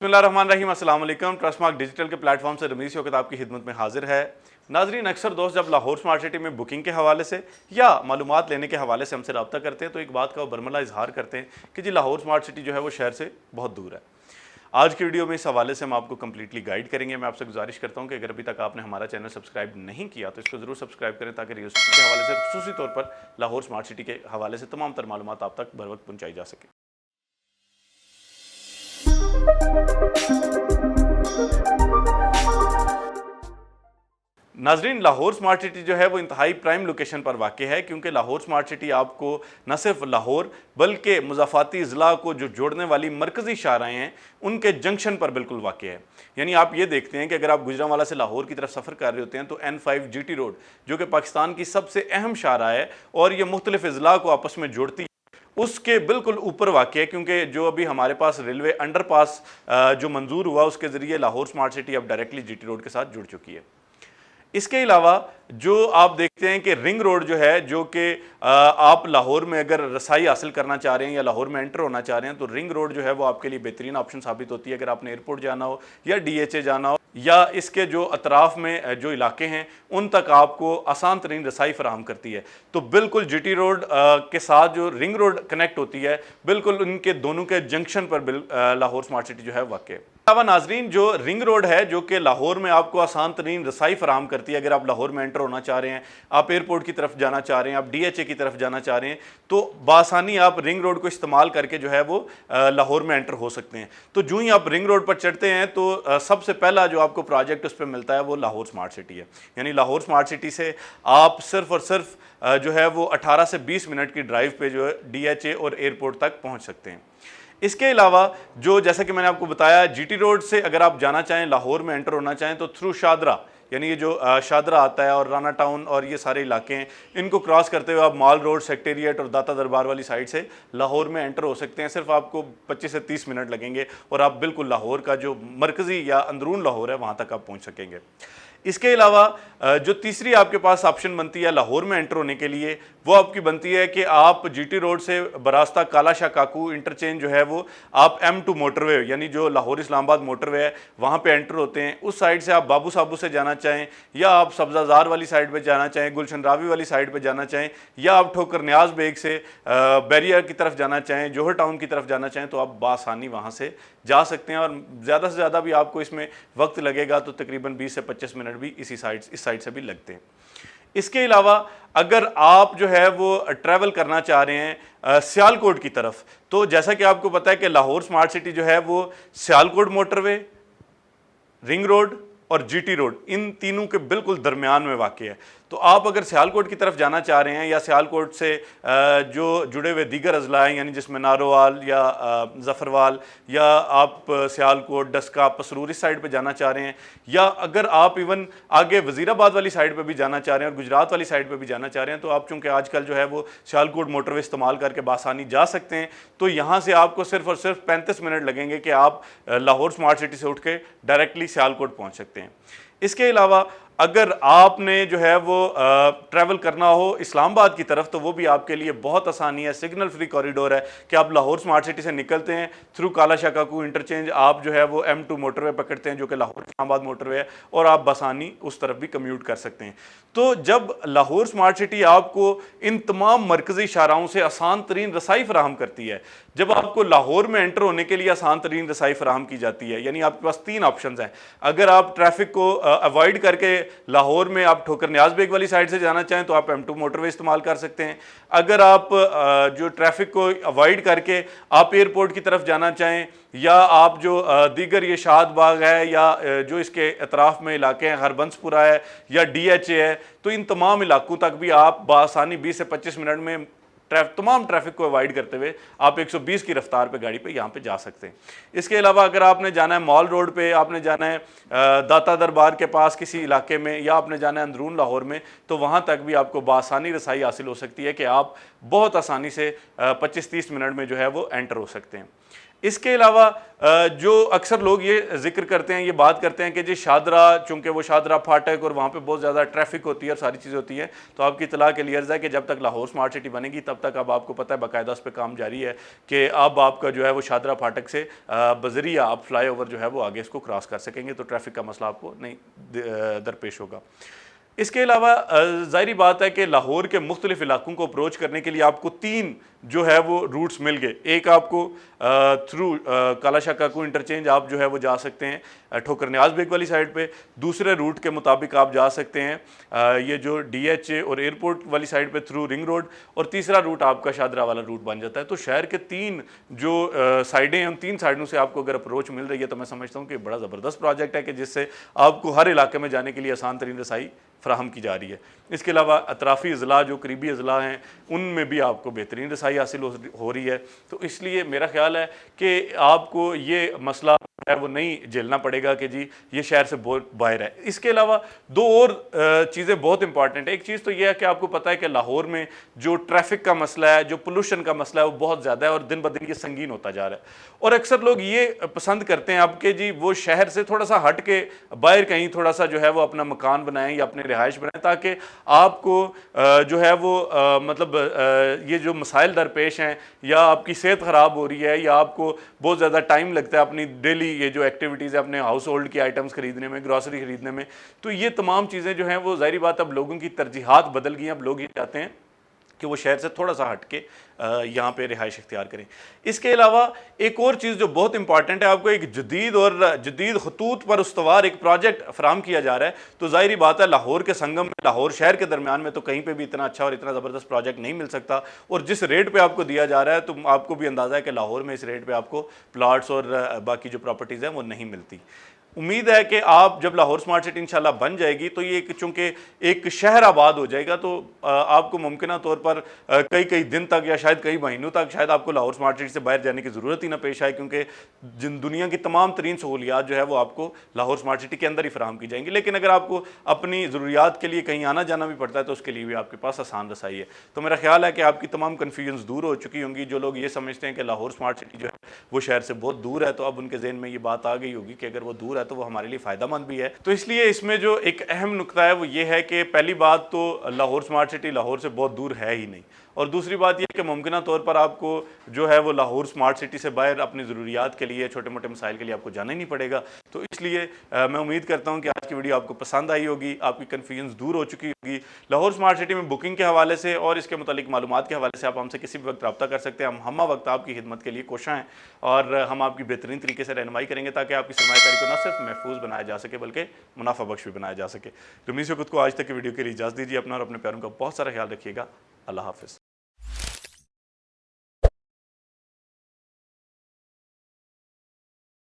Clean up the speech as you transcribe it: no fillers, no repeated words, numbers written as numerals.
बिस्मिल्लाहिर्रहमानिर्रहीम, अस्सलाम वालेकुम। ट्रस्टमार्क डिजिटल के प्लेटफॉर्म से रमीज़ शौकत आपकी खिदमत में हाजिर है। नाजरीन, अक्सर दोस्त जब लाहौर स्मार्ट सिटी में बुकिंग के हवाले से या मालूमात लेने के हवाले से हमसे रब्ता करते हैं तो एक बात का वो बरमला इजहार करते हैं कि जी लाहौर स्मार्ट सिटी जो है वो शहर से बहुत दूर है। आज की वीडियो में इस हवाले से हम आपको कंप्लीटली गाइड करेंगे। मैं आपसे गुजारिश करता हूं कि अगर अभी तक आपने हमारा चैनल सब्सक्राइब नहीं किया तो इसको ज़रूर सब्सक्राइब करें ताकि रियल सिटी के हवाले से खुसूसी तौर पर लाहौर स्मार्ट सिटी के हवाले से तमाम तर मालूमात आप तक बर वक्त पहुँचाई जा सके। नाजरीन, लाहौर स्मार्ट सिटी जो है वो इंतहाई प्राइम लोकेशन पर वाक़ है, क्योंकि लाहौर स्मार्ट सिटी आपको न सिर्फ लाहौर बल्कि मुज़ाफ़ाती ज़िला को जो जोड़ने वाली मरकज़ी शाहराएँ हैं उनके जंक्शन पर बिल्कुल वाक़ है। यानी आप ये देखते हैं कि अगर आप गुजरांवाला से लाहौर की तरफ सफ़र कर रहे होते हैं तो N5 GT रोड जो कि पाकिस्तान की सबसे अहम शाहराह है और ये मुख्तलिफ़ अज़ला को आपस में जोड़ती है, उसके बिल्कुल ऊपर वाक़ है, क्योंकि जो अभी हमारे पास रेलवे अंडरपास जो मंजूर हुआ उसके ज़रिए लाहौर स्मार्ट सिटी अब डायरेक्टली GT रोड के साथ जुड़ चुकी है। इसके अलावा जो आप देखते हैं कि रिंग रोड जो है, जो कि आप लाहौर में अगर रसाई हासिल करना चाह रहे हैं या लाहौर में एंटर होना चाह रहे हैं तो रिंग रोड जो है वो आपके लिए बेहतरीन ऑप्शन साबित होती है। अगर आपने एयरपोर्ट जाना हो या DHA जाना हो या इसके जो अतराफ़ में जो इलाके हैं उन तक आपको आसान तरीन रसाई फराहम करती है। तो बिल्कुल GT रोड के साथ जो रिंग रोड कनेक्ट होती है, बिल्कुल उनके दोनों के जंक्शन पर लाहौर स्मार्ट सिटी जो है वाक़ है। अलावा नाजरीन, जो रिंग रोड है जो कि लाहौर में आपको आसान तरीन रसाई फराहम करती है, अगर आप लाहौर में एंटर होना चाह रहे हैं, आप एयरपोर्ट की तरफ जाना चाह रहे हैं, आप DHA की तरफ जाना चाह रहे हैं, तो बासानी आप रिंग रोड को इस्तेमाल करके जो है वो लाहौर में एंटर हो सकते हैं। तो जो ही आप रिंग रोड पर चढ़ते हैं तो सबसे पहला जो आपको प्रोजेक्ट उस पर मिलता है वो लाहौर स्मार्ट सिटी है। यानी लाहौर स्मार्ट सिटी से आप सिर्फ और सिर्फ जो है वो 18 से 20 मिनट की ड्राइव पे जो है DHA और एयरपोर्ट तक पहुँच सकते हैं। इसके अलावा जो जैसा कि मैंने आपको बताया, GT रोड से अगर आप जाना चाहें, लाहौर में एंटर होना चाहें तो थ्रू शादरा, यानी ये जो शादरा आता है और राना टाउन और ये सारे इलाके हैं, इनको क्रॉस करते हुए आप माल रोड, सेक्रेटेरिएट और दाता दरबार वाली साइड से लाहौर में एंटर हो सकते हैं। सिर्फ आपको 25 से 30 मिनट लगेंगे और आप बिल्कुल लाहौर का जो मरकज़ी या अंदरून लाहौर है वहाँ तक आप पहुँच सकेंगे। इसके अलावा जो तीसरी आपके पास ऑप्शन बनती है लाहौर में एंटर होने के लिए, वो आपकी बनती है कि आप GT रोड से बरास्ता काला शाह काकू इंटरचेंज जो है वो आप M2 मोटरवे, यानी जो लाहौर इस्लामाबाद मोटरवे है वहाँ पे एंटर होते हैं। उस साइड से आप बाबू साबू से जाना चाहें या आप सब्ज़ाज़ार वाली साइड पे जाना चाहें, गुलशन रावी वाली साइड पे जाना चाहें या आप ठोकर न्याज बेग से बैरिया की तरफ जाना चाहें, जौहर टाउन की तरफ जाना चाहें, तो आप बासानी वहाँ से जा सकते हैं। और ज़्यादा से ज़्यादा भी आपको इसमें वक्त लगेगा तो तकरीबन 20 से 25 मिनट भी इस साइड से भी लगते हैं। इसके अलावा अगर आप जो है वो ट्रैवल करना चाह रहे हैं सियालकोट की तरफ, तो जैसा कि आपको पता है कि लाहौर स्मार्ट सिटी जो है वो सियालकोट मोटरवे, रिंग रोड और GT रोड, इन तीनों के बिल्कुल दरमियान में वाक़ है। तो आप अगर सियालकोट की तरफ जाना चाह रहे हैं या सियालकोट से जो जुड़े हुए दीगर अज़ला हैं, यानी जिसमें नारोवाल या ज़फ़रवाल या आप सियालकोट, डस्का, पसरूर इस साइड पे जाना चाह रहे हैं, या अगर आप इवन आगे वज़ीराबाद वाली साइड पे भी जाना चाह रहे हैं और गुजरात वाली साइड पे भी जाना चाह रहे हैं, तो आप चूँकि आजकल जो है वो सियालकोट मोटरवे इस्तेमाल करके बासानी जा सकते हैं। तो यहाँ से आपको सिर्फ और सिर्फ 35 मिनट लगेंगे कि आप लाहौर स्मार्ट सिटी से उठ के डायरेक्टली सियालकोट पहुँच सकते हैं। इसके अलावा अगर आपने जो है वो ट्रैवल करना हो इस्लामाबाद की तरफ, तो वो भी आपके लिए बहुत आसानी है। सिग्नल फ्री कॉरिडोर है कि आप लाहौर स्मार्ट सिटी से निकलते हैं, थ्रू काला शाह काकू इंटरचेंज आप जो है वो M2 मोटरवे पकड़ते हैं जो कि लाहौर इस्लामाबाद मोटरवे है, और आप बसानी उस तरफ भी कम्यूट कर सकते हैं। तो जब लाहौर स्मार्ट सिटी आपको इन तमाम मरकज़ी शाहराहों से आसान तरीन रसाई फराहम करती है, जब आपको लाहौर में एंटर होने के लिए आसान तरीन रसाई फराहम की जाती है, यानी आपके पास 3 ऑप्शन हैं। अगर आप ट्रैफिक को अवॉइड करके लाहौर में आप ठोकर न्याज बेग वाली साइड से जाना चाहें तो आप M2 मोटरवे इस्तेमाल कर सकते हैं। अगर आप जो ट्रैफिक को अवॉइड करके आप एयरपोर्ट की तरफ जाना चाहें, या आप जो दीगर ये शाद बाग है या जो इसके अतराफ़ में इलाके हैं, हरबंसपुरा है या DHA है, तो इन तमाम इलाकों तक भी आप बआसानी 20 से 25 मिनट में तमाम ट्रैफिक को अवॉइड करते हुए आप 120 की रफ्तार पे गाड़ी पे यहाँ पे जा सकते हैं। इसके अलावा अगर आपने जाना है मॉल रोड पे, आपने जाना है दाता दरबार के पास किसी इलाके में, या आपने जाना है अंदरून लाहौर में, तो वहाँ तक भी आपको बआसानी रसाई हासिल हो सकती है कि आप बहुत आसानी से 25-30 मिनट में जो है वो एंटर हो सकते हैं। اس کے علاوہ جو اکثر لوگ یہ ذکر کرتے ہیں، یہ بات کرتے ہیں کہ جی شاہدرہ، چونکہ وہ شاہدرہ پھاٹک اور وہاں پہ بہت زیادہ ٹریفک ہوتی ہے اور ساری چیزیں ہوتی ہیں، تو آپ کی اطلاع کے لیے عرض ہے کہ جب تک لاہور سمارٹ سٹی بنے گی تب تک اب آپ کو پتہ ہے باقاعدہ اس پہ کام جاری ہے کہ اب آپ کا جو ہے وہ شاہدرہ پھاٹک سے بذریعہ آپ فلائی اوور جو ہے وہ آگے اس کو کراس کر سکیں گے، تو ٹریفک کا مسئلہ آپ کو نہیں درپیش ہوگا۔ اس کے علاوہ ظاہری بات ہے کہ لاہور کے مختلف علاقوں کو اپروچ کرنے کے لیے آپ کو 3 جو ہے وہ روٹس مل گئے۔ ایک آپ کو تھرو کالا شاہ کاکو انٹرچینج آپ جو ہے وہ جا سکتے ہیں ٹھوکر نیاز بیگ والی سائڈ پہ، دوسرے روٹ کے مطابق آپ جا سکتے ہیں یہ جو ڈی ایچ اے اور ایئرپورٹ والی سائڈ پہ تھرو رنگ روڈ، اور تیسرا روٹ آپ کا شاہدرہ والا روٹ بن جاتا ہے۔ تو شہر کے 3 جو سائڈیں ہیں، ان 3 سائڈوں سے آپ کو اگر اپروچ مل رہی ہے تو میں سمجھتا ہوں کہ بڑا زبردست پروجیکٹ ہے کہ جس سے آپ کو ہر علاقے میں جانے کے لیے آسان ترین رسائی فراہم کی جا رہی ہے۔ اس کے علاوہ اطرافی اضلاع جو قریبی اضلاع ہیں ان میں بھی آپ کو بہترین رسائی حاصل ہو رہی ہے، تو اس لیے میرا خیال ہے کہ آپ کو یہ مسئلہ ہے وہ نہیں جھیلنا پڑے گا کہ جی یہ شہر سے بہت باہر ہے۔ اس کے علاوہ 2 اور چیزیں بہت امپارٹنٹ ہیں۔ ایک چیز تو یہ ہے کہ آپ کو پتہ ہے کہ لاہور میں جو ٹریفک کا مسئلہ ہے، جو پولوشن کا مسئلہ ہے، وہ بہت زیادہ ہے اور دن بدن یہ سنگین ہوتا جا رہا ہے، اور اکثر لوگ یہ پسند کرتے ہیں اب کہ جی وہ شہر سے تھوڑا سا ہٹ کے باہر کہیں تھوڑا سا جو ہے وہ اپنا مکان بنائیں یا اپنے رہائش بنائیں، تاکہ آپ کو جو ہے وہ مطلب یہ جو مسائل درپیش ہیں، یا آپ کی صحت خراب ہو رہی ہے، یا آپ کو بہت زیادہ ٹائم لگتا ہے اپنی ڈیلی یہ جو ایکٹیویٹیز ہے اپنے ہاؤس ہولڈ کی آئٹمز خریدنے میں، گروسری خریدنے میں، تو یہ تمام چیزیں جو ہیں وہ ظاہری بات اب لوگوں کی ترجیحات بدل گئی ہیں۔ اب لوگ یہ چاہتے ہیں کہ وہ شہر سے تھوڑا سا ہٹ کے یہاں پہ رہائش اختیار کریں۔ اس کے علاوہ ایک اور چیز جو بہت امپارٹنٹ ہے، آپ کو ایک جدید خطوط پر استوار ایک پروجیکٹ فراہم کیا جا رہا ہے، تو ظاہری بات ہے لاہور کے سنگم میں، لاہور شہر کے درمیان میں تو کہیں پہ بھی اتنا اچھا اور اتنا زبردست پروجیکٹ نہیں مل سکتا، اور جس ریٹ پہ آپ کو دیا جا رہا ہے تو آپ کو بھی اندازہ ہے کہ لاہور میں اس ریٹ پہ آپ کو پلاٹس اور باقی جو پراپرٹیز ہیں وہ نہیں ملتی۔ امید ہے کہ آپ جب لاہور سمارٹ سٹی انشاءاللہ بن جائے گی تو یہ چونکہ ایک شہر آباد ہو جائے گا، تو آپ کو ممکنہ طور پر کئی دن تک یا شاید کئی مہینوں تک شاید آپ کو لاہور سمارٹ سٹی سے باہر جانے کی ضرورت ہی نہ پیش آئے، کیونکہ دنیا کی تمام ترین سہولیات جو ہے وہ آپ کو لاہور سمارٹ سٹی کے اندر ہی فراہم کی جائیں گی۔ لیکن اگر آپ کو اپنی ضروریات کے لیے کہیں آنا جانا بھی پڑتا ہے تو اس کے لیے بھی آپ کے پاس آسان رسائی ہے۔ تو میرا خیال ہے کہ آپ کی تمام کنفیوژنز دور ہو چکی ہوں گی۔ جو لوگ یہ سمجھتے ہیں کہ لاہور سمارٹ سٹی جو ہے وہ شہر سے بہت دور ہے، تو اب ان کے ذہن میں یہ بات آ گئی ہوگی کہ اگر وہ دور ہے تو وہ ہمارے لیے فائدہ مند بھی ہے۔ تو اس لیے اس میں جو ایک اہم نقطہ ہے وہ یہ ہے کہ پہلی بات تو لاہور سمارٹ سٹی لاہور سے بہت دور ہے ہی نہیں، اور دوسری بات یہ کہ ممکنہ طور پر آپ کو جو ہے وہ لاہور سمارٹ سٹی سے باہر اپنی ضروریات کے لیے، چھوٹے موٹے مسائل کے لیے آپ کو جانا ہی نہیں پڑے گا۔ تو اس لیے میں امید کرتا ہوں کہ آج کی ویڈیو آپ کو پسند آئی ہوگی، آپ کی کنفیوژنز دور ہو چکی ہوگی۔ لاہور سمارٹ سٹی میں بکنگ کے حوالے سے اور اس کے متعلق معلومات کے حوالے سے آپ ہم سے کسی بھی وقت رابطہ کر سکتے ہیں۔ ہم ہمہ وقت آپ کی خدمت کے لیے کوشاں ہیں، اور ہم آپ کی بہترین طریقے سے رہنمائی کریں گے تاکہ آپ کی سرمایہ کاری کو نہ صرف محفوظ بنایا جا سکے بلکہ منافع بخش بھی بنایا جا سکے۔ تو امید سے خود کو آج تک کی ویڈیو کے لیے اجازت دیجیے، اپنا اور اپنے پیاروں کا بہت سارا خیال رکھیے گا۔ اللہ حافظ۔